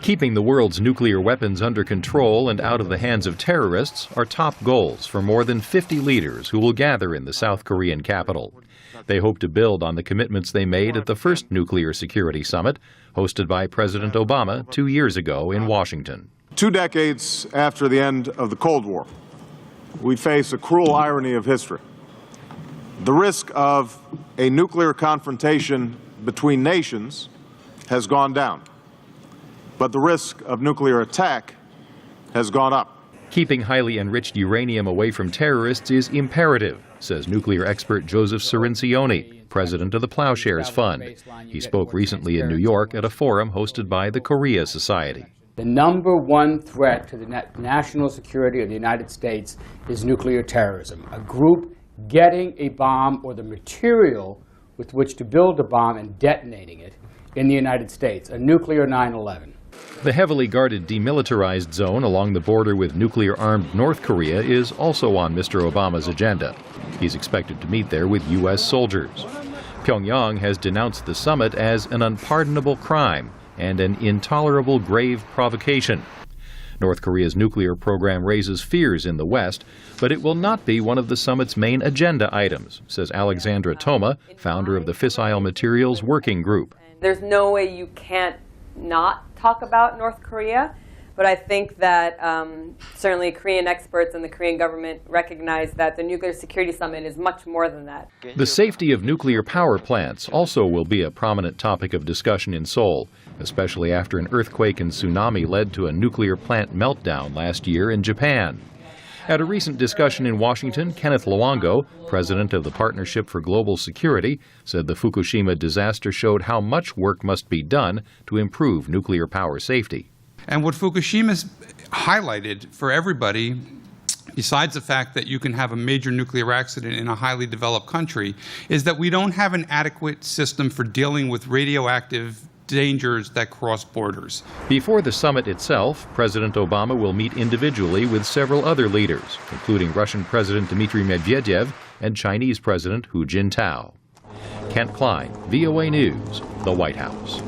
Keeping the world's nuclear weapons under control and out of the hands of terrorists are top goals for more than 50 leaders who will gather in the South Korean capital. They hope to build on the commitments they made at the first Nuclear Security Summit, hosted by President Obama 2 years ago in Washington. 2 decades after the end of the Cold War, we face a cruel irony of history. The risk of a nuclear confrontation between nations has gone down, but the risk of nuclear attack has gone up. Keeping highly enriched uranium away from terrorists is imperative, says nuclear expert Joseph Cirincione, president of the Plowshares Fund. He spoke recently in New York at a forum hosted by the Korea Society. The number one threat to the national security of the United States is nuclear terrorism, a group getting a bomb or the material with which to build a bomb and detonating it in the United States, a nuclear 9/11. The heavily guarded demilitarized zone along the border with nuclear-armed North Korea is also on Mr. Obama's agenda. He's expected to meet there with U.S. soldiers. Pyongyang has denounced the summit as an unpardonable crime and an intolerable grave provocation. North Korea's nuclear program raises fears in the West, but it will not be one of the summit's main agenda items, says Alexandra Toma, founder of the Fissile Materials Working Group. There's no way you can't not talk about North Korea, but I think that certainly Korean experts and the Korean government recognize that the Nuclear Security Summit is much more than that. The safety of nuclear power plants also will be a prominent topic of discussion in Seoul, especially after an earthquake and tsunami led to a nuclear plant meltdown last year in Japan. At a recent discussion in Washington, Kenneth Luongo, president of the Partnership for Global Security, said the Fukushima disaster showed how much work must be done to improve nuclear power safety. And what Fukushima's highlighted for everybody, besides the fact that you can have a major nuclear accident in a highly developed country, is that we don't have an adequate system for dealing with radioactive dangers that cross borders. Before the summit itself, President Obama will meet individually with several other leaders, including Russian President Dmitry Medvedev and Chinese President Hu Jintao. Kent Klein, VOA News, the White House.